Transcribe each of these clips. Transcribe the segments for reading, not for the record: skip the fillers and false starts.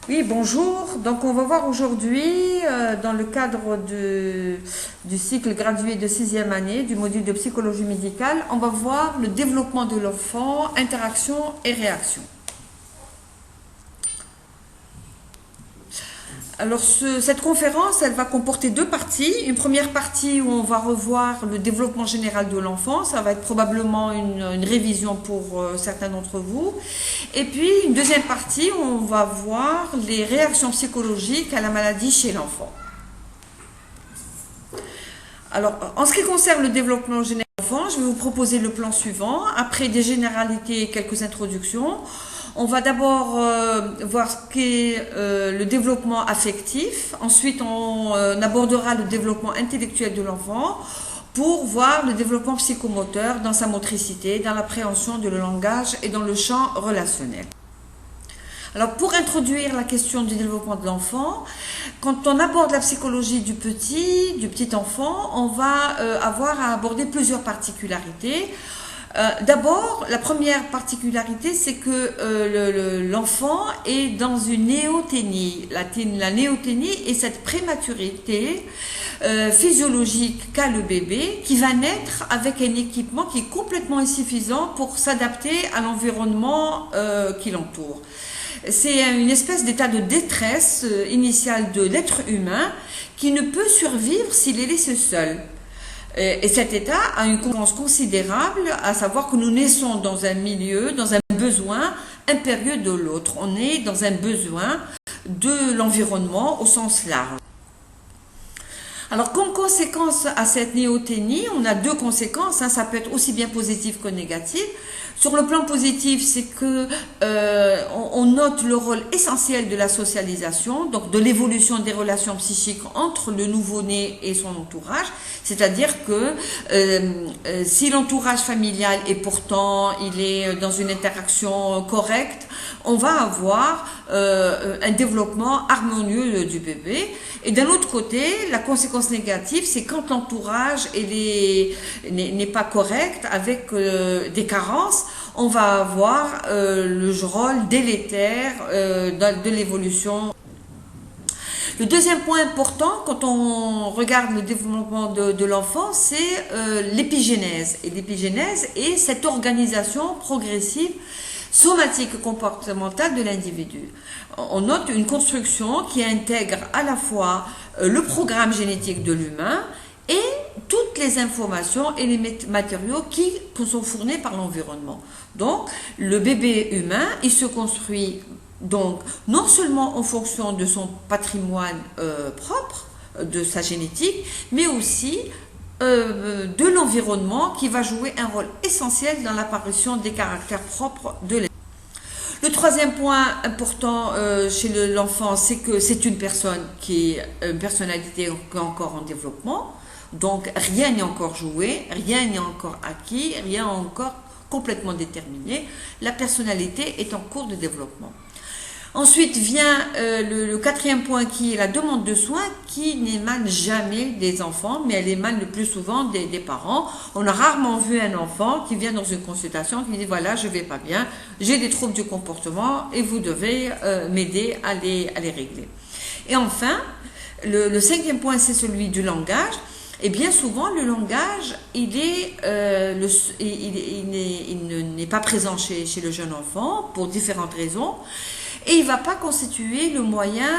Oui, bonjour. Donc, on va voir aujourd'hui, dans le cadre du cycle gradué de 6e année du module de psychologie médicale, on va voir le développement de l'enfant, interaction et réaction. Alors, cette conférence, elle va comporter deux parties. Une première partie où on va revoir le développement général de l'enfant. Ça va être probablement une révision pour certains d'entre vous. Et puis, une deuxième partie où on va voir les réactions psychologiques à la maladie chez l'enfant. Alors, en ce qui concerne le développement général de l'enfant, je vais vous proposer le plan suivant. Après des généralités et quelques introductions, on va d'abord voir ce qu'est le développement affectif. Ensuite, on abordera le développement intellectuel de l'enfant pour voir le développement psychomoteur dans sa motricité, dans l'appréhension de le langage et dans le champ relationnel. Alors, pour introduire la question du développement de l'enfant, quand on aborde la psychologie du petit enfant, on va avoir à aborder plusieurs particularités. D'abord, la première particularité, c'est que l'enfant est dans une néothénie. La néothénie est cette prématurité physiologique qu'a le bébé, qui va naître avec un équipement qui est complètement insuffisant pour s'adapter à l'environnement qui l'entoure. C'est une espèce d'état de détresse initiale de l'être humain qui ne peut survivre s'il est laissé seul. Et cet état a une conséquence considérable, à savoir que nous naissons dans un milieu, dans un besoin impérieux de l'autre. On est dans un besoin de l'environnement au sens large. Alors, comme conséquence à cette néothénie, on a deux conséquences, ça peut être aussi bien positif que négatif. Sur le plan positif, c'est que on note le rôle essentiel de la socialisation, donc de l'évolution des relations psychiques entre le nouveau-né et son entourage. C'est-à-dire que si l'entourage familial est pourtant, il est dans une interaction correcte, on va avoir un développement harmonieux du bébé. Et d'un autre côté, la conséquence négative, c'est quand l'entourage n'est pas correct, avec des carences, on va avoir le rôle délétère de l'évolution. Le deuxième point important, quand on regarde le développement de l'enfant, c'est l'épigénèse. Et l'épigénèse est cette organisation progressive somatique et comportementale de l'individu. On note une construction qui intègre à la fois le programme génétique de l'humain et toutes les informations et les matériaux qui sont fournis par l'environnement. Donc, le bébé humain, il se construit donc non seulement en fonction de son patrimoine propre, de sa génétique, mais aussi de l'environnement qui va jouer un rôle essentiel dans l'apparition des caractères propres de l'être. Le troisième point important chez l'enfant, c'est que c'est une personne qui est une personnalité qui est encore en développement. Donc rien n'est encore joué, rien n'est encore acquis, rien n'est encore complètement déterminé. La personnalité est en cours de développement. Ensuite vient le quatrième point qui est la demande de soins qui n'émane jamais des enfants, mais elle émane le plus souvent des parents. On a rarement vu un enfant qui vient dans une consultation qui dit voilà, je vais pas bien, j'ai des troubles du comportement et vous devez m'aider à les régler. Et enfin, le cinquième point, c'est celui du langage. Et bien souvent, le langage, il n'est pas présent chez le jeune enfant pour différentes raisons. Et il ne va pas constituer le moyen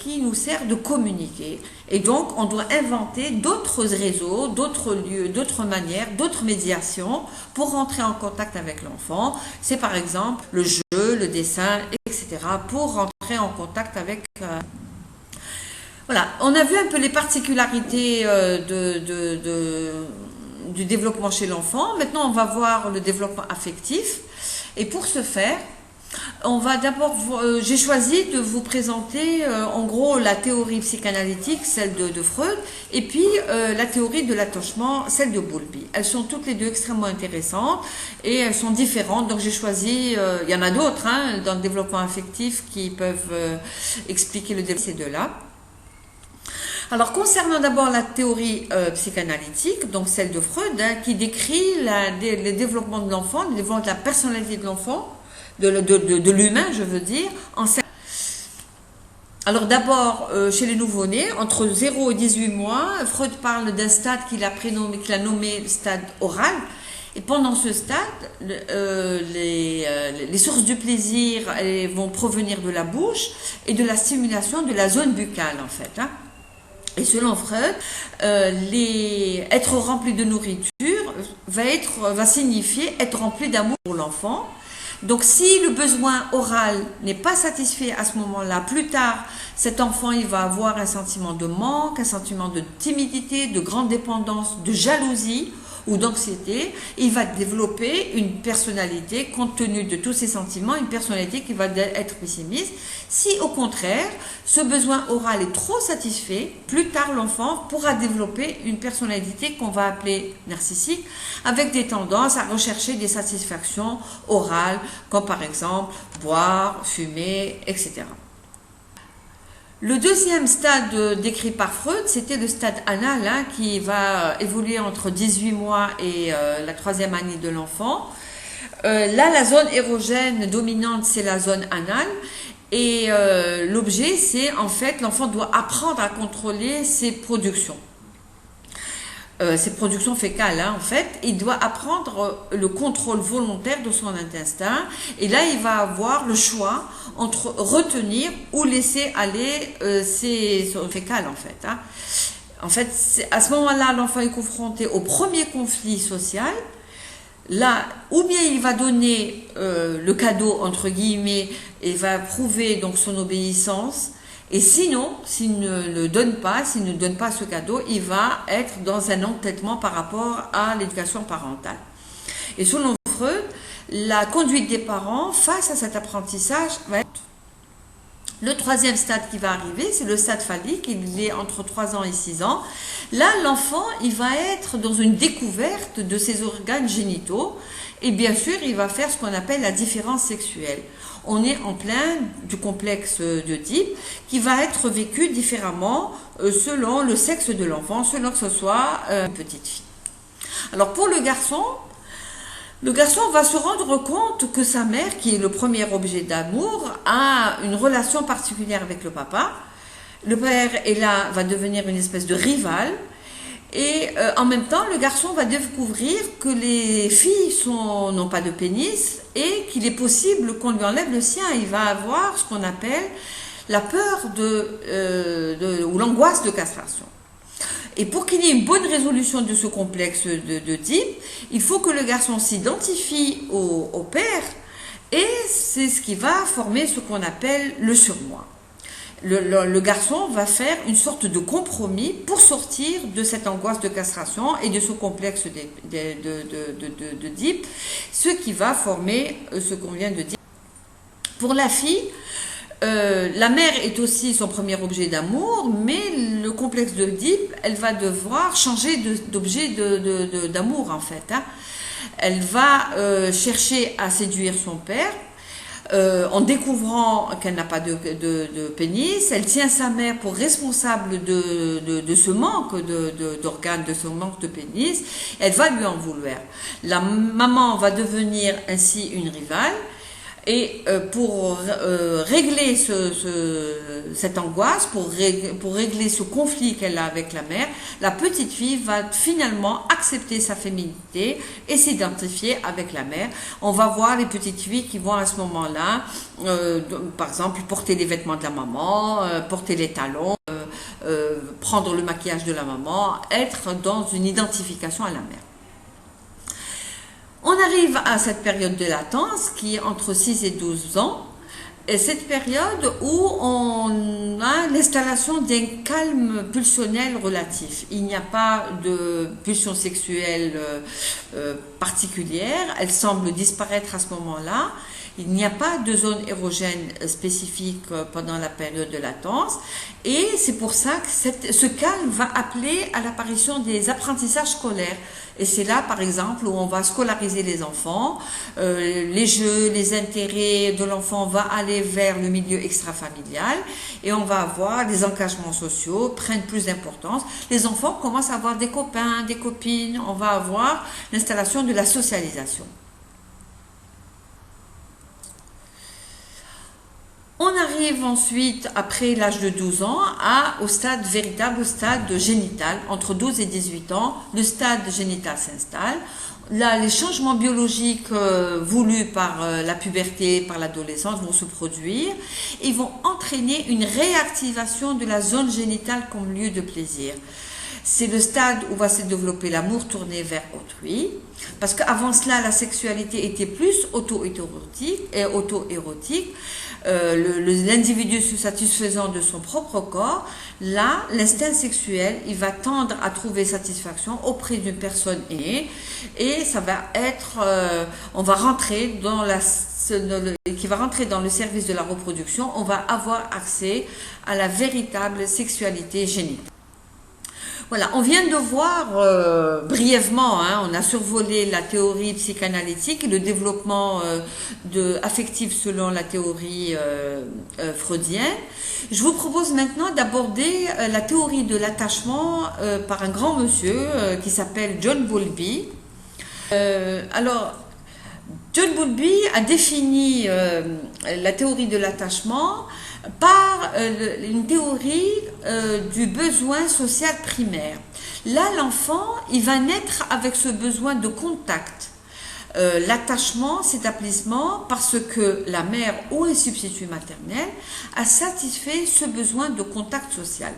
qui nous sert de communiquer. Et donc, on doit inventer d'autres réseaux, d'autres lieux, d'autres manières, d'autres médiations pour rentrer en contact avec l'enfant. C'est par exemple le jeu, le dessin, etc. pour rentrer en contact avec... Voilà, on a vu un peu les particularités du développement chez l'enfant. Maintenant, on va voir le développement affectif. Et pour ce faire, on va d'abord, j'ai choisi de vous présenter en gros la théorie psychanalytique, celle de Freud, et puis la théorie de l'attachement, celle de Bowlby. Elles sont toutes les deux extrêmement intéressantes et elles sont différentes, donc j'ai choisi, il y en a d'autres dans le développement affectif qui peuvent expliquer le développement de ces deux-là. Alors, concernant d'abord la théorie psychanalytique, donc celle de Freud, qui décrit le développement de l'enfant, le développement de la personnalité de l'enfant, de l'humain, je veux dire, en Alors d'abord, chez les nouveau-nés, entre 0 et 18 mois, Freud parle d'un stade qu'il a nommé le stade oral. Et pendant ce stade, les sources du plaisir vont provenir de la bouche et de la stimulation de la zone buccale en fait. Hein. Et selon Freud, être rempli de nourriture va signifier être rempli d'amour pour l'enfant. Donc si le besoin oral n'est pas satisfait à ce moment-là, plus tard, cet enfant il va avoir un sentiment de manque, un sentiment de timidité, de grande dépendance, de jalousie ou d'anxiété. Il va développer une personnalité, compte tenu de tous ces sentiments, une personnalité qui va être pessimiste. Si au contraire, ce besoin oral est trop satisfait, plus tard l'enfant pourra développer une personnalité qu'on va appeler narcissique, avec des tendances à rechercher des satisfactions orales, comme par exemple boire, fumer, etc. Le deuxième stade décrit par Freud, c'était le stade anal, hein, qui va évoluer entre 18 mois et la troisième année de l'enfant. Là, la zone érogène dominante, c'est la zone anale. Et l'objet, c'est en fait, l'enfant doit apprendre à contrôler ses productions. Ses productions fécales, hein, en fait, il doit apprendre le contrôle volontaire de son intestin. Et là, il va avoir le choix entre retenir ou laisser aller ses fécales, en fait. Hein. En fait, à ce moment-là, l'enfant est confronté au premier conflit social. Là, ou bien il va donner le cadeau, entre guillemets, et va prouver donc son obéissance. Et sinon, s'il ne le donne pas, s'il ne donne pas ce cadeau, il va être dans un entêtement par rapport à l'éducation parentale. Et selon Freud, la conduite des parents face à cet apprentissage va être... Le troisième stade qui va arriver, c'est le stade phallique, il est entre 3 ans et 6 ans. Là, l'enfant, il va être dans une découverte de ses organes génitaux et bien sûr, il va faire ce qu'on appelle la différence sexuelle. On est en plein du complexe d'Oedipe qui va être vécu différemment selon le sexe de l'enfant, selon que ce soit une petite fille. Alors pour le garçon va se rendre compte que sa mère, qui est le premier objet d'amour, a une relation particulière avec le papa. Le père est là, va devenir une espèce de rival. Et en même temps, le garçon va découvrir que les filles n'ont pas de pénis et qu'il est possible qu'on lui enlève le sien. Il va avoir ce qu'on appelle la peur ou l'angoisse de castration. Et pour qu'il y ait une bonne résolution de ce complexe d'Oedipe, il faut que le garçon s'identifie au père et c'est ce qui va former ce qu'on appelle le surmoi. Le garçon va faire une sorte de compromis pour sortir de cette angoisse de castration et de ce complexe d'Oedipe, ce qui va former ce qu'on vient de dire. Pour la fille, la mère est aussi son premier objet d'amour, mais le complexe d'Oedipe, elle va devoir changer d'objet d'amour en fait. Hein. Elle va chercher à séduire son père, en découvrant qu'elle n'a pas de pénis. Elle tient sa mère pour responsable de ce manque d'organes, de ce manque de pénis. Elle va lui en vouloir. La maman va devenir ainsi une rivale. Et pour régler cette angoisse, pour régler ce conflit qu'elle a avec la mère, la petite fille va finalement accepter sa féminité et s'identifier avec la mère. On va voir les petites filles qui vont à ce moment-là, par exemple, porter les vêtements de la maman, porter les talons, prendre le maquillage de la maman, être dans une identification à la mère. On arrive à cette période de latence qui est entre 6 et 12 ans, et cette période où on a l'installation d'un calme pulsionnel relatif. Il n'y a pas de pulsion sexuelle particulière, elle semble disparaître à ce moment-là. Il n'y a pas de zone érogène spécifique pendant la période de latence et c'est pour ça que ce calme va appeler à l'apparition des apprentissages scolaires. Et c'est là, par exemple, où on va scolariser les enfants, les jeux, les intérêts de l'enfant vont aller vers le milieu extrafamilial et on va avoir les engagements sociaux prennent plus d'importance. Les enfants commencent à avoir des copains, des copines, on va avoir l'installation de la socialisation. On arrive ensuite, après l'âge de 12 ans, au stade véritable, au stade génital. Entre 12 et 18 ans, le stade génital s'installe. Là, les changements biologiques voulus par la puberté, par l'adolescence vont se produire et vont entraîner une réactivation de la zone génitale comme lieu de plaisir. C'est le stade où va se développer l'amour tourné vers autrui, parce qu'avant cela, la sexualité était plus auto-érotique. L'individu se satisfaisant de son propre corps. Là, l'instinct sexuel, il va tendre à trouver satisfaction auprès d'une personne aimée, et ça va être, on va rentrer dans qui va rentrer dans le service de la reproduction. On va avoir accès à la véritable sexualité génitale. Voilà, on vient de voir brièvement, on a survolé la théorie psychanalytique et le développement affectif selon la théorie freudienne. Je vous propose maintenant d'aborder la théorie de l'attachement par un grand monsieur qui s'appelle John Bowlby. Alors, John Bowlby a défini la théorie de l'attachement par une théorie du besoin social primaire. Là, l'enfant, il va naître avec ce besoin de contact. L'attachement s'établissement parce que la mère ou un substitut maternel a satisfait ce besoin de contact social.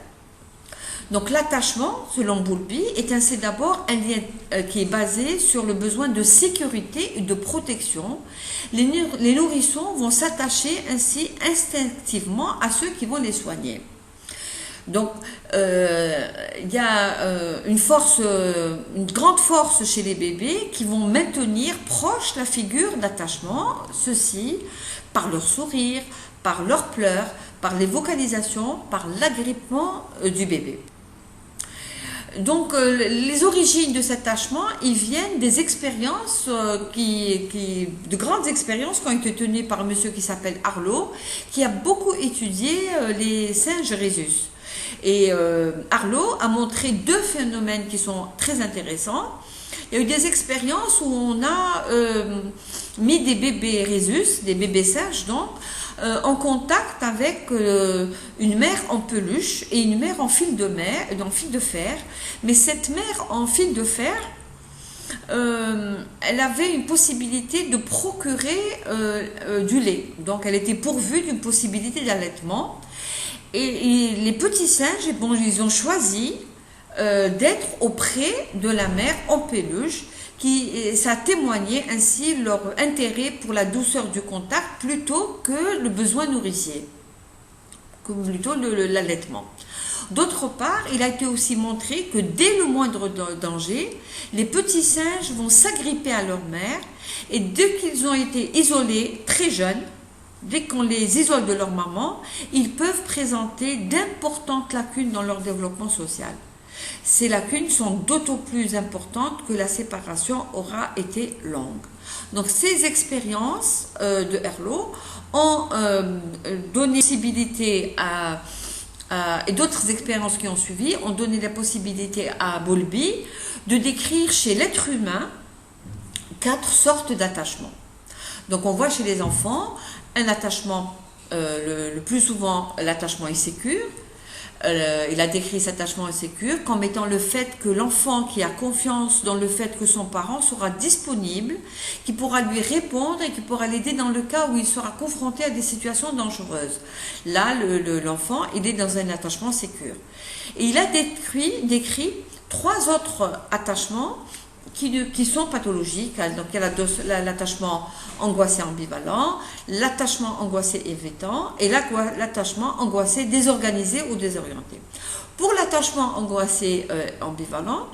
Donc l'attachement, selon Bowlby, est ainsi d'abord un lien qui est basé sur le besoin de sécurité et de protection. Les nourrissons vont s'attacher ainsi instinctivement à ceux qui vont les soigner. Donc il y a une grande force chez les bébés qui vont maintenir proche la figure d'attachement, ceci par leur sourire, par leurs pleurs, par les vocalisations, par l'agrippement du bébé. Donc les origines de cet attachement, ils viennent des expériences, de grandes expériences qui ont été tenues par un monsieur qui s'appelle Harlow, qui a beaucoup étudié les singes rhésus. Et Harlow a montré deux phénomènes qui sont très intéressants. Il y a eu des expériences où on a mis des bébés rhésus, des bébés singes donc, en contact avec une mère en peluche et une mère en fil de fer. Mais cette mère en fil de fer, elle avait une possibilité de procurer du lait. Donc elle était pourvue d'une possibilité d'allaitement. Et les petits singes, ils ont choisi d'être auprès de la mère en peluche, ça a témoigné ainsi leur intérêt pour la douceur du contact plutôt que le besoin nourricier, plutôt l'allaitement. D'autre part, il a été aussi montré que dès le moindre danger, les petits singes vont s'agripper à leur mère, et dès qu'ils ont été isolés très jeunes, dès qu'on les isole de leur maman, ils peuvent présenter d'importantes lacunes dans leur développement social. Ces lacunes sont d'autant plus importantes que la séparation aura été longue. Donc ces expériences de Harlow ont donné la possibilité et d'autres expériences qui ont suivi ont donné la possibilité à Bowlby de décrire chez l'être humain 4 sortes d'attachements. Donc on voit chez les enfants un attachement, le plus souvent l'attachement insécure. Il a décrit cet attachement insécure comme étant le fait que l'enfant qui a confiance dans le fait que son parent sera disponible, qui pourra lui répondre et qui pourra l'aider dans le cas où il sera confronté à des situations dangereuses. Là, l'enfant, il est dans un attachement sécure. Et il a décrit 3 autres attachements qui sont pathologiques. Donc il y a l'attachement angoissé ambivalent, l'attachement angoissé évitant et l'attachement angoissé désorganisé ou désorienté. Pour l'attachement angoissé ambivalent,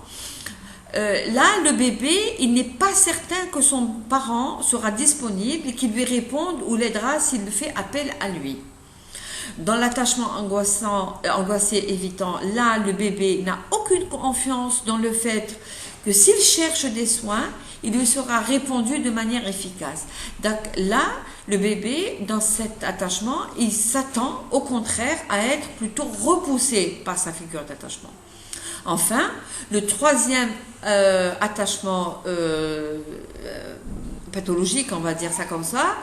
là le bébé, il n'est pas certain que son parent sera disponible et qu'il lui réponde ou l'aidera s'il fait appel à lui. Dans l'attachement angoissé évitant, là le bébé n'a aucune confiance dans le fait que s'il cherche des soins, il lui sera répondu de manière efficace. Donc là, le bébé, dans cet attachement, il s'attend au contraire à être plutôt repoussé par sa figure d'attachement. Enfin, le troisième attachement pathologique, on va dire ça comme ça,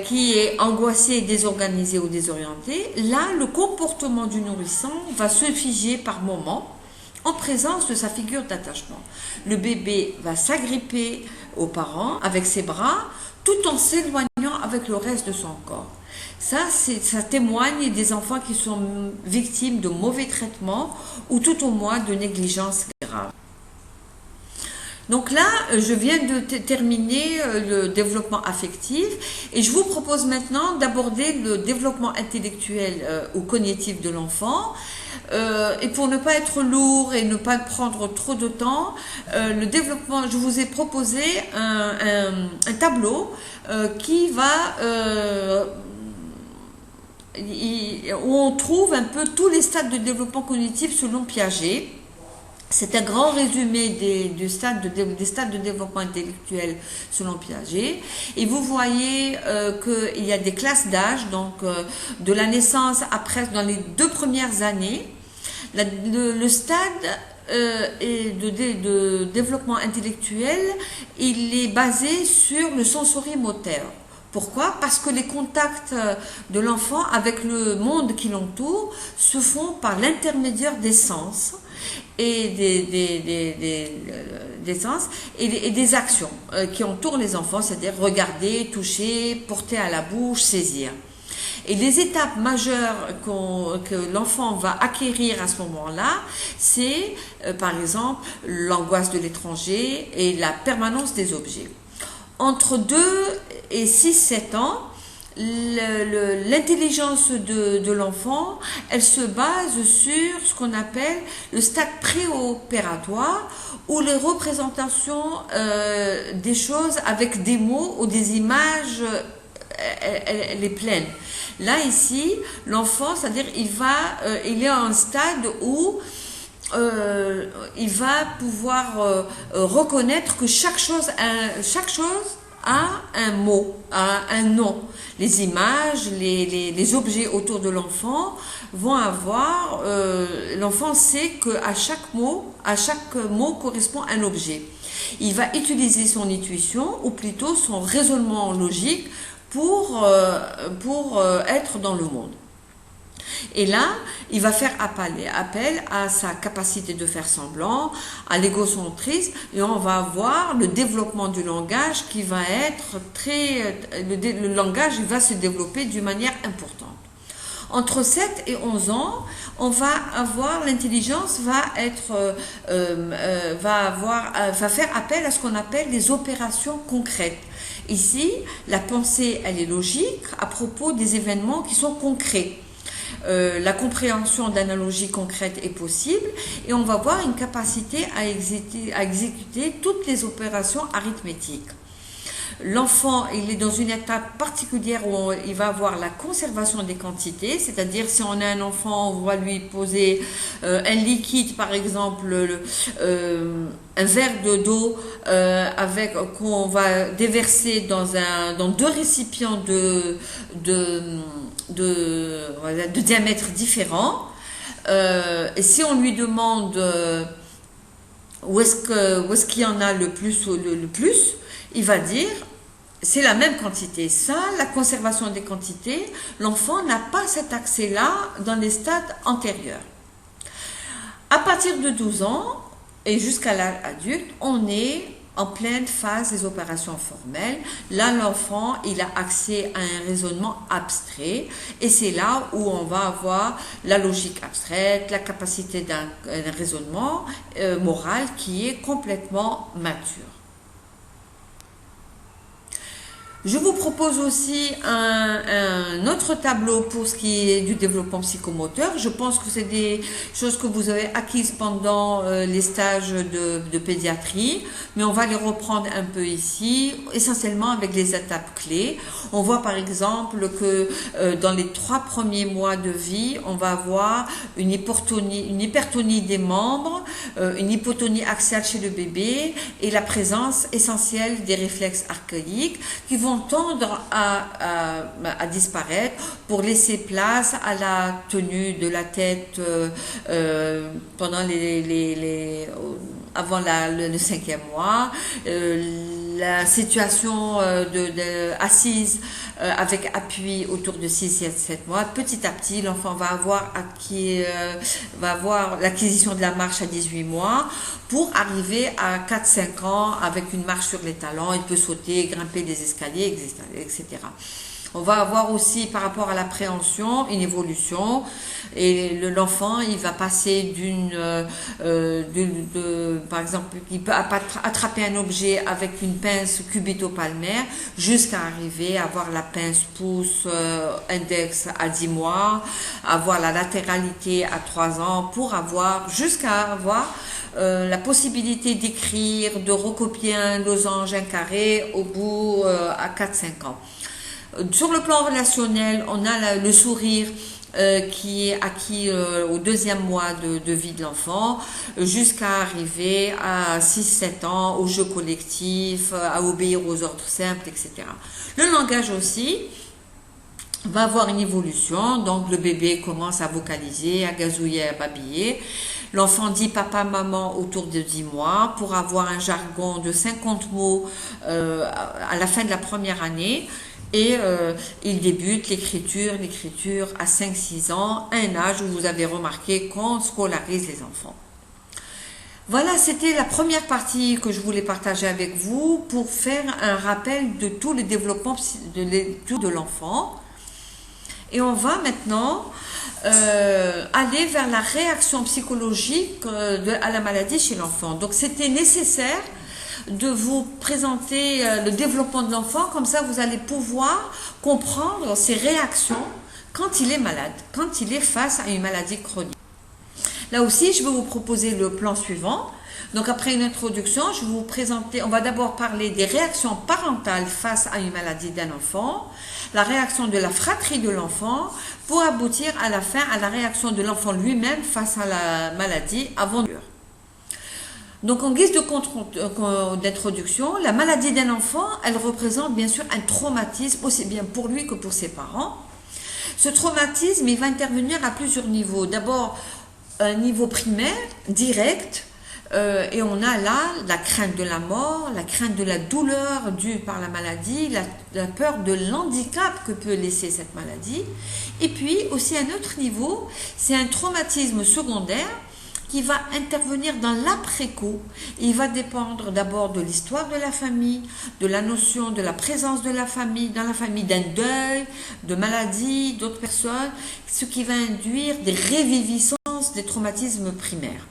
qui est angoissé, désorganisé ou désorienté, là, le comportement du nourrisson va se figer par moment en présence de sa figure d'attachement. Le bébé va s'agripper aux parents avec ses bras tout en s'éloignant avec le reste de son corps. Ça témoigne des enfants qui sont victimes de mauvais traitements ou tout au moins de négligences graves. Donc là, je viens de terminer le développement affectif et je vous propose maintenant d'aborder le développement intellectuel ou cognitif de l'enfant. Et pour ne pas être lourd et ne pas prendre trop de temps, le développement, je vous ai proposé un tableau qui va... où on trouve un peu tous les stades de développement cognitif selon Piaget. C'est un grand résumé des stades de développement intellectuel selon Piaget. Et vous voyez qu'il y a des classes d'âge, donc de la naissance à presque dans les 2 premières années. Le stade de développement intellectuel, il est basé sur le sensorimoteur. Pourquoi? Parce que les contacts de l'enfant avec le monde qui l'entoure se font par l'intermédiaire des sens et des sens et des actions qui entourent les enfants, c'est-à-dire regarder, toucher, porter à la bouche, saisir. Et les étapes majeures que l'enfant va acquérir à ce moment-là, c'est par exemple l'angoisse de l'étranger et la permanence des objets. Entre 2 et 6-7 ans, l'intelligence de l'enfant, elle se base sur ce qu'on appelle le stade préopératoire, où les représentations des choses avec des mots ou des images, elle est pleine. Là, ici, l'enfant, c'est-à-dire, il est à un stade où il va pouvoir reconnaître que chaque chose a un mot, a un nom. Les images, les objets autour de l'enfant vont avoir, l'enfant sait qu'à chaque mot correspond un objet. Il va utiliser son intuition, ou plutôt son raisonnement logique, pour être dans le monde. Et là, il va faire appel à sa capacité de faire semblant, à l'égocentrisme, et on va avoir le développement du langage qui va être le langage va se développer d'une manière importante. Entre 7 et 11 ans, on va avoir, l'intelligence va faire appel à ce qu'on appelle les opérations concrètes. Ici, la pensée, elle est logique à propos des événements qui sont concrets. La compréhension d'analogies concrètes est possible et on va avoir une capacité à exécuter toutes les opérations arithmétiques. L'enfant, il est dans une étape particulière où il va avoir la conservation des quantités, c'est-à-dire si on a un enfant, on va lui poser un liquide, par exemple un verre d'eau qu'on va déverser dans 2 récipients de diamètres différents. Et si on lui demande où est-ce qu'il y en a le plus, il va dire c'est la même quantité. Ça, la conservation des quantités, l'enfant n'a pas cet accès-là dans les stades antérieurs. À partir de 12 ans et jusqu'à l'âge adulte, on est en pleine phase des opérations formelles. Là, l'enfant, il a accès à un raisonnement abstrait et c'est là où on va avoir la logique abstraite, la capacité d'un raisonnement moral qui est complètement mature. Je vous propose aussi un autre tableau pour ce qui est du développement psychomoteur. Je pense que c'est des choses que vous avez acquises pendant les stages de pédiatrie, mais on va les reprendre un peu ici, essentiellement avec les étapes clés. On voit par exemple que dans les 3 premiers mois de vie, on va avoir une hypertonie des membres, une hypotonie axiale chez le bébé et la présence essentielle des réflexes archaïques qui vont tendre à disparaître pour laisser place à la tenue de la tête pendant avant le 5e mois, la situation assise avec appui autour de 6-7 mois, petit à petit, l'enfant va avoir l'acquisition de la marche à 18 mois pour arriver à 4-5 ans avec une marche sur les talons. Il peut sauter, grimper des escaliers, etc. On va avoir aussi par rapport à l'appréhension une évolution et l'enfant il va passer par exemple il peut attraper un objet avec une pince cubito-palmaire jusqu'à arriver à avoir la pince pouce index à 10 mois, avoir la latéralité à 3 ans pour jusqu'à avoir la possibilité d'écrire, de recopier un losange, un carré au bout à 4-5 ans. Sur le plan relationnel, on a le sourire qui est acquis au 2e mois de vie de l'enfant, jusqu'à arriver à 6-7 ans, au jeu collectif, à obéir aux ordres simples, etc. Le langage aussi va avoir une évolution, donc le bébé commence à vocaliser, à gazouiller, à babiller. L'enfant dit papa, maman autour de 10 mois pour avoir un jargon de 50 mots à la fin de la première année. Et il débute l'écriture à 5-6 ans, un âge où vous avez remarqué qu'on scolarise les enfants. Voilà, c'était la première partie que je voulais partager avec vous pour faire un rappel de tout le développement de l'enfant. Et on va maintenant aller vers la réaction psychologique à la maladie chez l'enfant. Donc c'était nécessaire de vous présenter le développement de l'enfant, comme ça vous allez pouvoir comprendre ses réactions quand il est malade, quand il est face à une maladie chronique. Là aussi, je vais vous proposer le plan suivant. Donc après une introduction, je vais vous présenter, on va d'abord parler des réactions parentales face à une maladie d'un enfant, la réaction de la fratrie de l'enfant, pour aboutir à la fin à la réaction de l'enfant lui-même face à la maladie avant. Donc en guise d'introduction, la maladie d'un enfant, elle représente bien sûr un traumatisme aussi bien pour lui que pour ses parents. Ce traumatisme, il va intervenir à plusieurs niveaux. D'abord, un niveau primaire, direct, et on a là la crainte de la mort, la crainte de la douleur due par la maladie, la peur de l'handicap que peut laisser cette maladie. Et puis aussi un autre niveau, c'est un traumatisme secondaire qui va intervenir dans l'après-coup. Il va dépendre d'abord de l'histoire de la famille, de la notion de la présence de la famille, dans la famille d'un deuil, de maladies, d'autres personnes, ce qui va induire des réviviscences des traumatismes primaires.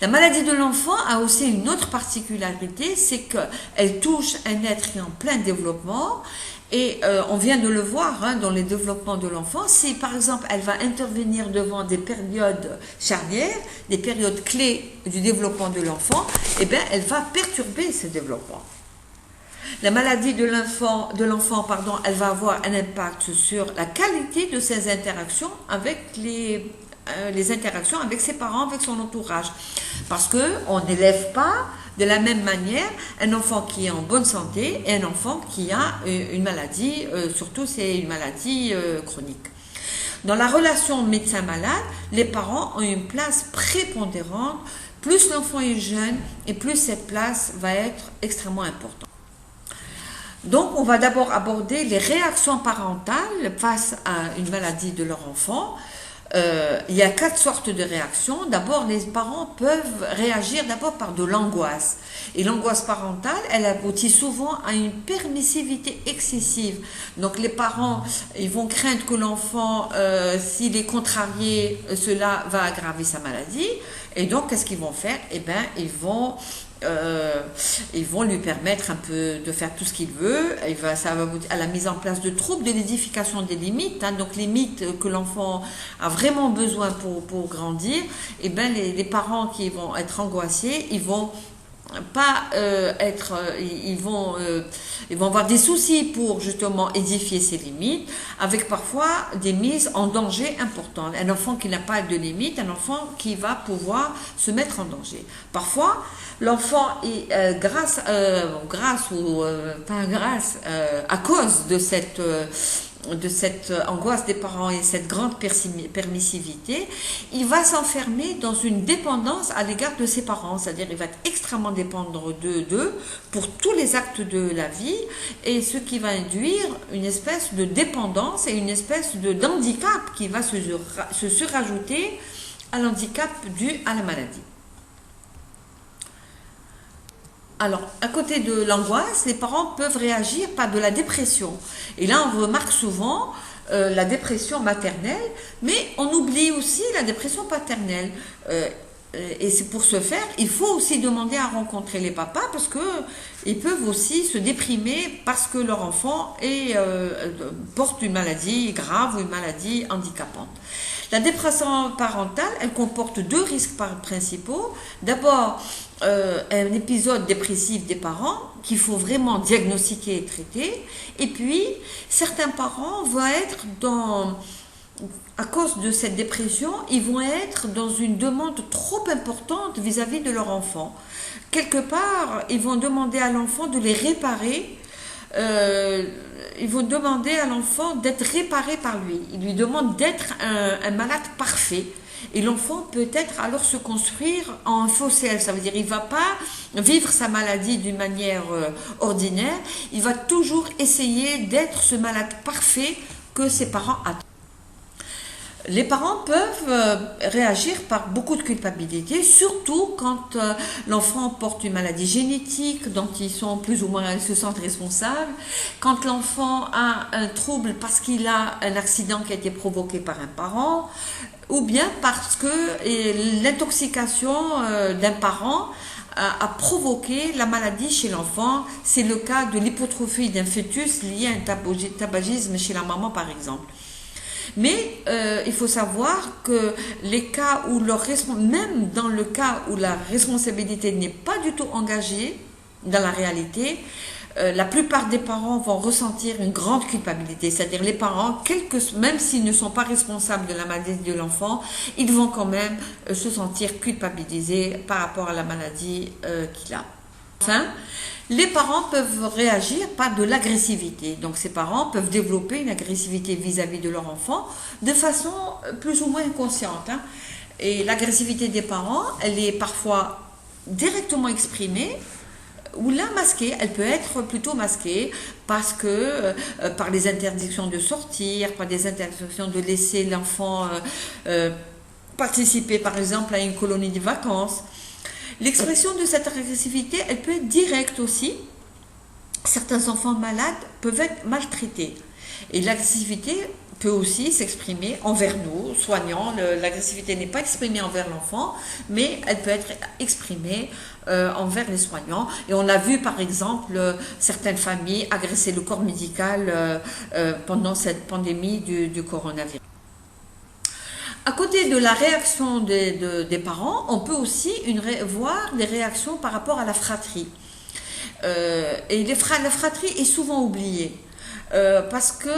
La maladie de l'enfant a aussi une autre particularité, c'est qu'elle touche un être qui est en plein développement. Et on vient de le voir dans les développements de l'enfant. Si par exemple elle va intervenir devant des périodes charnières, des périodes clés du développement de l'enfant, eh bien elle va perturber ce développement. La maladie de l'enfant, elle va avoir un impact sur la qualité de ses interactions avec les interactions avec ses parents, avec son entourage. Parce qu'on n'élève pas de la même manière un enfant qui est en bonne santé et un enfant qui a une maladie, surtout c'est une maladie chronique. Dans la relation médecin-malade, les parents ont une place prépondérante. Plus l'enfant est jeune et plus cette place va être extrêmement importante. Donc, on va d'abord aborder les réactions parentales face à une maladie de leur enfant. Il y a 4 sortes de réactions. D'abord, les parents peuvent réagir d'abord par de l'angoisse. Et l'angoisse parentale, elle aboutit souvent à une permissivité excessive. Donc les parents, ils vont craindre que l'enfant, s'il est contrarié, cela va aggraver sa maladie. Et donc, qu'est-ce qu'ils vont faire? Eh bien, ils vont lui permettre un peu de faire tout ce qu'il veut. Ça va à la mise en place de troubles de l'édification des limites, donc les limites que l'enfant a vraiment besoin pour grandir. Et ben les parents qui vont être angoissés, ils vont avoir des soucis pour justement édifier ces limites, avec parfois des mises en danger importantes. Un enfant qui n'a pas de limite, un enfant qui va pouvoir se mettre en danger. Parfois, l'enfant est à cause de cette de cette angoisse des parents et cette grande permissivité, il va s'enfermer dans une dépendance à l'égard de ses parents, c'est-à-dire il va être extrêmement dépendre d'eux pour tous les actes de la vie, et ce qui va induire une espèce de dépendance et une espèce d'handicap qui va se surajouter à l'handicap dû à la maladie. Alors, à côté de l'angoisse, les parents peuvent réagir par de la dépression. Et là, on remarque souvent la dépression maternelle, mais on oublie aussi la dépression paternelle. Et c'est pour ce faire, il faut aussi demander à rencontrer les papas parce que ils peuvent aussi se déprimer parce que leur enfant porte une maladie grave ou une maladie handicapante. La dépression parentale, elle comporte deux risques principaux. D'abord, un épisode dépressif des parents qu'il faut vraiment diagnostiquer et traiter. Et puis, certains parents vont être à cause de cette dépression, ils vont être dans une demande trop importante vis-à-vis de leur enfant. Quelque part, ils vont demander à l'enfant de les réparer. Ils vont demander à l'enfant d'être réparé par lui. Ils lui demandent d'être un malade parfait. Et l'enfant peut-être alors se construire en fossé. Ça veut dire qu'il ne va pas vivre sa maladie d'une manière ordinaire. Il va toujours essayer d'être ce malade parfait que ses parents attendent. Les parents peuvent réagir par beaucoup de culpabilité, surtout quand l'enfant porte une maladie génétique dont ils sont plus ou moins, ils se sentent responsables, quand l'enfant a un trouble parce qu'il a un accident qui a été provoqué par un parent, ou bien parce que l'intoxication d'un parent a provoqué la maladie chez l'enfant. C'est le cas de l'hypotrophie d'un fœtus lié à un tabagisme chez la maman par exemple. Mais il faut savoir que les cas où même dans le cas où la responsabilité n'est pas du tout engagée dans la réalité, la plupart des parents vont ressentir une grande culpabilité. C'est-à-dire les parents, même s'ils ne sont pas responsables de la maladie de l'enfant, ils vont quand même se sentir culpabilisés par rapport à la maladie qu'il a. Enfin, les parents peuvent réagir par de l'agressivité. Donc ces parents peuvent développer une agressivité vis-à-vis de leur enfant de façon plus ou moins inconsciente. Et l'agressivité des parents, elle est parfois directement exprimée ou là masquée. Elle peut être plutôt masquée parce que par les interdictions de sortir, par des interdictions de laisser l'enfant participer par exemple à une colonie de vacances. L'expression de cette agressivité, elle peut être directe aussi. Certains enfants malades peuvent être maltraités. Et l'agressivité peut aussi s'exprimer envers nous, soignants. L'agressivité n'est pas exprimée envers l'enfant, mais elle peut être exprimée envers les soignants. Et on a vu par exemple certaines familles agresser le corps médical pendant cette pandémie du coronavirus. À côté de la réaction des parents, on peut aussi voir des réactions par rapport à la fratrie. Et la fratrie est souvent oubliée parce que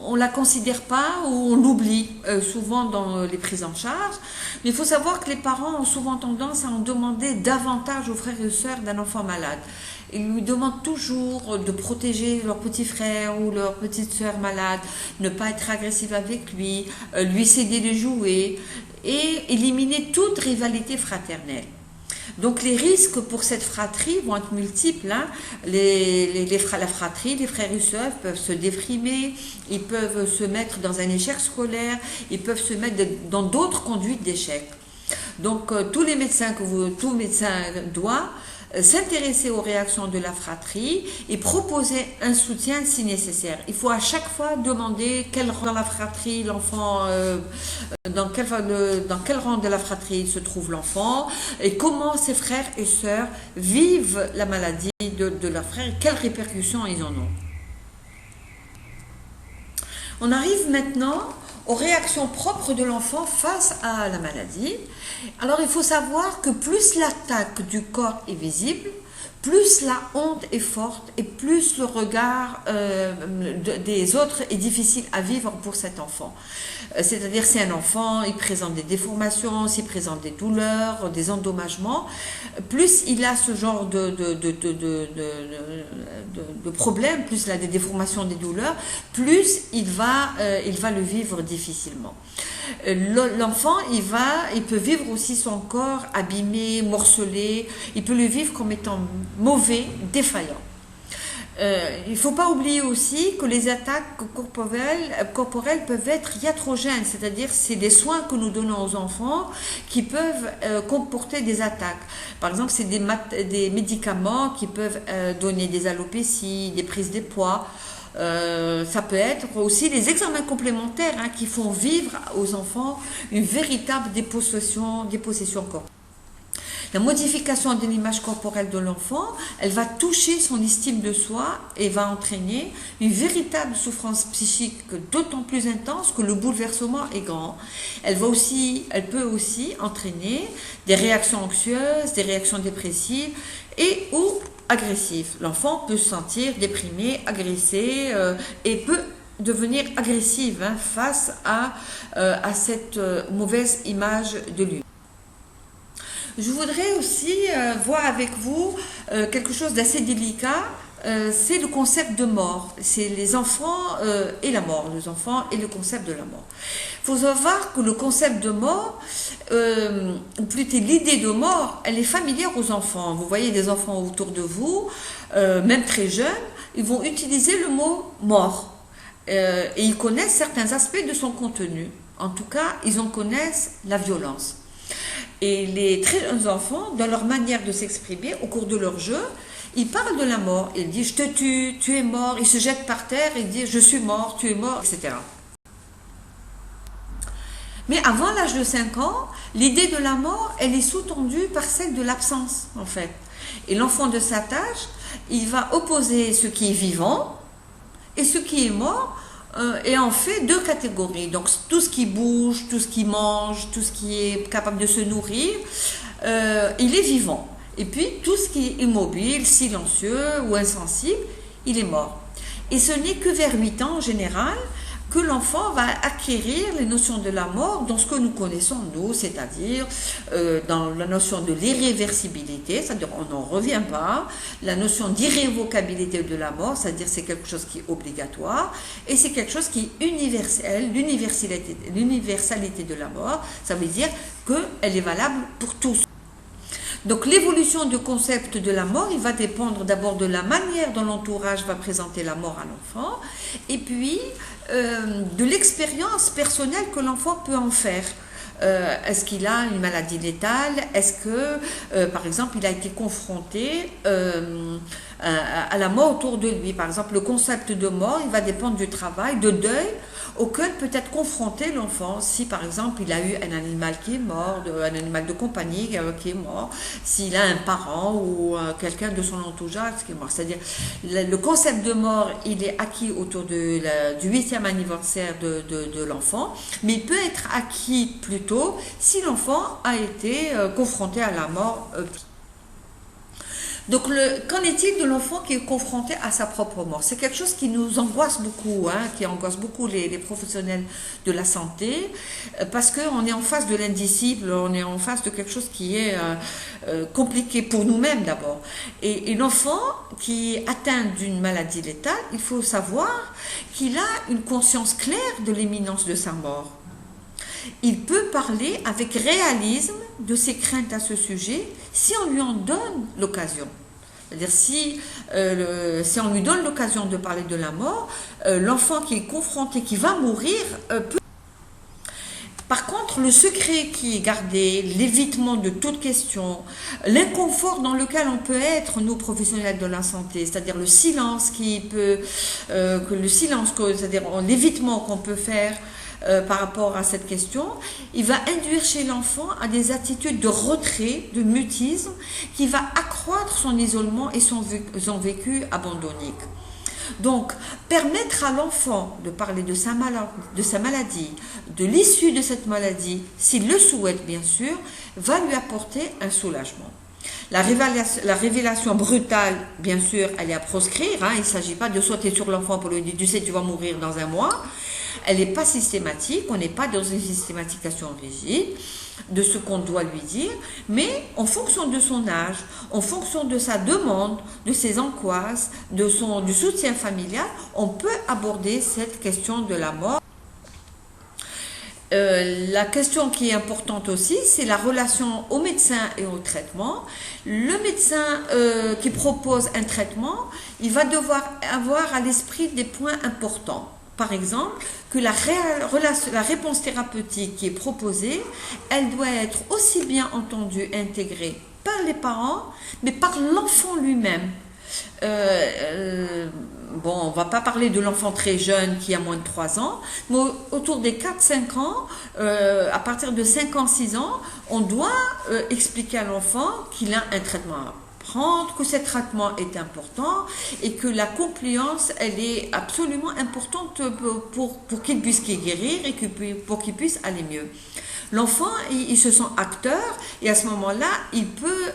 on la considère pas ou on l'oublie souvent dans les prises en charge. Mais il faut savoir que les parents ont souvent tendance à en demander davantage aux frères et sœurs d'un enfant malade. Ils lui demandent toujours de protéger leur petit frère ou leur petite sœur malade, ne pas être agressif avec lui, lui céder les jouets et éliminer toute rivalité fraternelle. Donc les risques pour cette fratrie vont être multiples. La fratrie, les frères et sœurs peuvent se déprimer, ils peuvent se mettre dans un échec scolaire, ils peuvent se mettre dans d'autres conduites d'échec. Donc tout médecin doit s'intéresser aux réactions de la fratrie et proposer un soutien si nécessaire. Il faut à chaque fois demander quel rang dans la fratrie l'enfant, dans quel rang de la fratrie se trouve l'enfant et comment ses frères et sœurs vivent la maladie de leur frère et quelles répercussions ils en ont. On arrive maintenant aux réactions propres de l'enfant face à la maladie. Alors il faut savoir que plus l'attaque du corps est visible, plus la honte est forte et plus le regard des autres est difficile à vivre pour cet enfant. C'est-à-dire, si un enfant il présente des déformations, s'il présente des douleurs, des endommagements, plus il a ce genre de problème, plus il a des déformations, des douleurs, plus il va le vivre difficilement. L'enfant, il peut vivre aussi son corps abîmé, morcelé, il peut le vivre comme étant mauvais, défaillant. Il ne faut pas oublier aussi que les attaques corporelles peuvent être iatrogènes, c'est-à-dire c'est des soins que nous donnons aux enfants qui peuvent comporter des attaques. Par exemple, c'est des médicaments qui peuvent donner des alopécies, des prises de poids. Ça peut être aussi les examens complémentaires qui font vivre aux enfants une véritable dépossession corporelle. La modification de l'image corporelle de l'enfant, elle va toucher son estime de soi et va entraîner une véritable souffrance psychique d'autant plus intense que le bouleversement est grand. Elle peut aussi entraîner des réactions anxieuses, des réactions dépressives et ou agressives. L'enfant peut se sentir déprimé, agressé et peut devenir agressive face à cette mauvaise image de lui. Je voudrais aussi voir avec vous quelque chose d'assez délicat, c'est le concept de mort. C'est les enfants et la mort, les enfants et le concept de la mort. Il faut savoir que le concept de mort, ou plutôt l'idée de mort, elle est familière aux enfants. Vous voyez des enfants autour de vous, même très jeunes, ils vont utiliser le mot mort. Et ils connaissent certains aspects de son contenu. En tout cas, ils en connaissent la violence. Et les très jeunes enfants, dans leur manière de s'exprimer, au cours de leur jeu, ils parlent de la mort. Ils disent « je te tue, tu es mort », ils se jettent par terre, ils disent « je suis mort, tu es mort », etc. Mais avant l'âge de 5 ans, l'idée de la mort, elle est sous-tendue par celle de l'absence, en fait. Et l'enfant de cet âge, il va opposer ce qui est vivant et ce qui est mort, et en fait deux catégories. Donc tout ce qui bouge, tout ce qui mange, tout ce qui est capable de se nourrir, il est vivant. Et puis tout ce qui est immobile, silencieux ou insensible, il est mort. Et ce n'est que vers 8 ans en général que l'enfant va acquérir les notions de la mort dans ce que nous connaissons nous, c'est-à-dire dans la notion de l'irréversibilité, c'est-à-dire on n'en revient pas, la notion d'irrévocabilité de la mort, c'est-à-dire c'est quelque chose qui est obligatoire, et c'est quelque chose qui est universel, l'universalité de la mort, ça veut dire qu'elle est valable pour tous. Donc l'évolution du concept de la mort, il va dépendre d'abord de la manière dont l'entourage va présenter la mort à l'enfant, et puis de l'expérience personnelle que l'enfant peut en faire. Est-ce qu'il a une maladie létale? Est-ce que, par exemple, il a été confronté à la mort autour de lui? Par exemple, le concept de mort, il va dépendre du travail, de deuil, auquel peut être confronté l'enfant. Si, par exemple, il a eu un animal qui est mort, un animal de compagnie qui est mort, s'il a un parent ou quelqu'un de son entourage qui est mort. C'est-à-dire, le concept de mort, il est acquis autour du 8e anniversaire de l'enfant, mais il peut être acquis plus tôt si l'enfant a été confronté à la mort. Donc, qu'en est-il de l'enfant qui est confronté à sa propre mort? C'est quelque chose qui nous angoisse beaucoup, qui angoisse beaucoup les professionnels de la santé, parce qu'on est en face de l'indicible, on est en face de quelque chose qui est compliqué pour nous-mêmes d'abord. Et l'enfant qui est atteint d'une maladie létale, il faut savoir qu'il a une conscience claire de l'imminence de sa mort. Il peut parler avec réalisme de ses craintes à ce sujet si on lui en donne l'occasion. C'est-à-dire si on lui donne l'occasion de parler de la mort, l'enfant qui est confronté, qui va mourir, peut... Par contre, le secret qui est gardé, l'évitement de toute question, l'inconfort dans lequel on peut être, nous professionnels de la santé, c'est-à-dire le silence c'est-à-dire l'évitement qu'on peut faire par rapport à cette question, il va induire chez l'enfant à des attitudes de retrait, de mutisme, qui va accroître son isolement et son vécu abandonnique. Donc, permettre à l'enfant de parler de sa maladie, de l'issue de cette maladie, s'il le souhaite bien sûr, va lui apporter un soulagement. La révélation brutale, bien sûr, elle est à proscrire. Hein. Il ne s'agit pas de sauter sur l'enfant pour lui dire, tu sais, tu vas mourir dans un mois. Elle n'est pas systématique, on n'est pas dans une systématisation rigide de ce qu'on doit lui dire, mais en fonction de son âge, en fonction de sa demande, de ses angoisses, du soutien familial, on peut aborder cette question de la mort. La question qui est importante aussi, c'est la relation au médecin et au traitement. Le médecin qui propose un traitement, il va devoir avoir à l'esprit des points importants. Par exemple, que la réponse thérapeutique qui est proposée, elle doit être aussi bien entendue et intégrée par les parents, mais par l'enfant lui-même. Bon, on ne va pas parler de l'enfant très jeune qui a moins de 3 ans, mais autour des 4-5 ans, à partir de 5 ans, 6 ans, on doit expliquer à l'enfant qu'il a un traitement à prendre, que ce traitement est important et que la compliance, elle est absolument importante pour qu'il puisse guérir et pour qu'il puisse aller mieux. L'enfant, il se sent acteur et à ce moment-là, il peut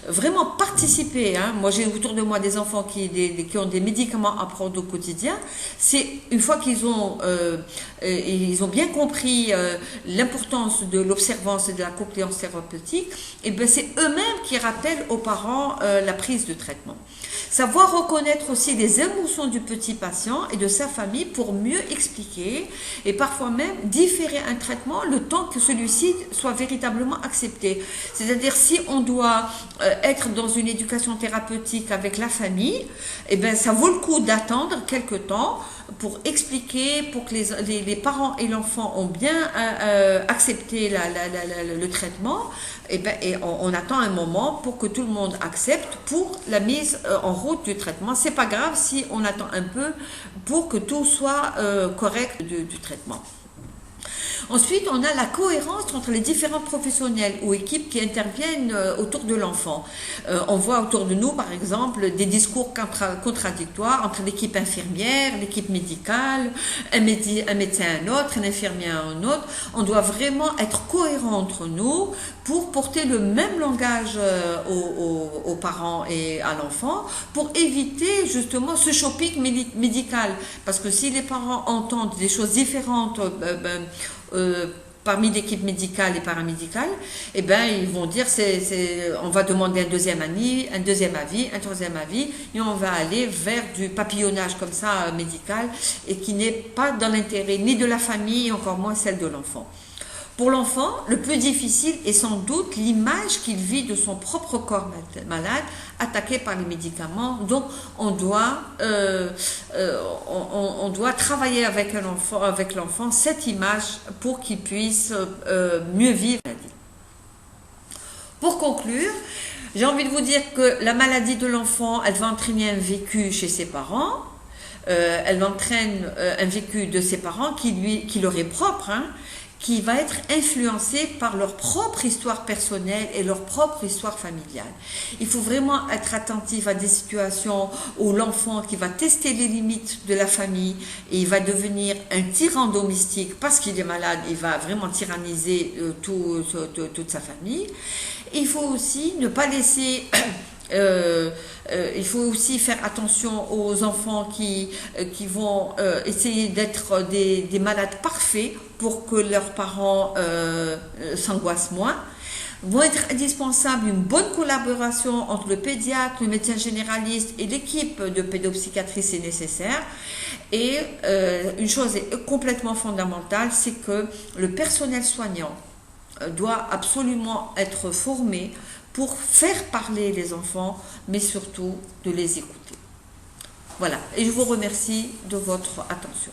vraiment participer. Hein. Moi, j'ai autour de moi des enfants qui ont des médicaments à prendre au quotidien. C'est une fois qu'ils ont bien compris l'importance de l'observance et de la compliance thérapeutique, et ben c'est eux-mêmes qui rappellent aux parents la prise de traitement. Savoir reconnaître aussi les émotions du petit patient et de sa famille pour mieux expliquer et parfois même différer un traitement le temps que celui-ci soit véritablement accepté. C'est-à-dire si on doit être dans une éducation thérapeutique avec la famille, eh ben, ça vaut le coup d'attendre quelque temps pour expliquer, pour que les parents et l'enfant ont bien accepté le traitement, et on attend un moment pour que tout le monde accepte pour la mise en route du traitement. C'est pas grave si on attend un peu pour que tout soit correct du traitement. Ensuite, on a la cohérence entre les différents professionnels ou équipes qui interviennent autour de l'enfant. On voit autour de nous, par exemple, des discours contradictoires entre l'équipe infirmière, l'équipe médicale, un médecin à un autre, un infirmier à un autre. On doit vraiment être cohérent entre nous pour porter le même langage aux parents et à l'enfant, pour éviter justement ce shopping médical. Parce que si les parents entendent des choses différentes, parmi l'équipe médicale et paramédicale, eh ben, ils vont dire on va demander un deuxième avis, un troisième avis, et on va aller vers du papillonnage comme ça médical, et qui n'est pas dans l'intérêt ni de la famille, et encore moins celle de l'enfant. Pour l'enfant, le plus difficile est sans doute l'image qu'il vit de son propre corps malade, attaqué par les médicaments. Donc, on doit travailler avec l'enfant cette image pour qu'il puisse mieux vivre la maladie. Pour conclure, j'ai envie de vous dire que la maladie de l'enfant, elle va entraîner un vécu chez ses parents. Elle entraîne un vécu de ses parents qui leur est propre, hein, qui va être influencé par leur propre histoire personnelle et leur propre histoire familiale. Il faut vraiment être attentif à des situations où l'enfant qui va tester les limites de la famille et il va devenir un tyran domestique parce qu'il est malade, il va vraiment tyranniser toute sa famille. Il faut aussi ne pas laisser... il faut aussi faire attention aux enfants qui vont essayer d'être des malades parfaits pour que leurs parents s'angoissent moins. Vont être indispensables une bonne collaboration entre le pédiatre, le médecin généraliste et l'équipe de pédopsychiatrie si nécessaire. Et une chose est complètement fondamentale, c'est que le personnel soignant doit absolument être formé pour faire parler les enfants, mais surtout de les écouter. Voilà, et je vous remercie de votre attention.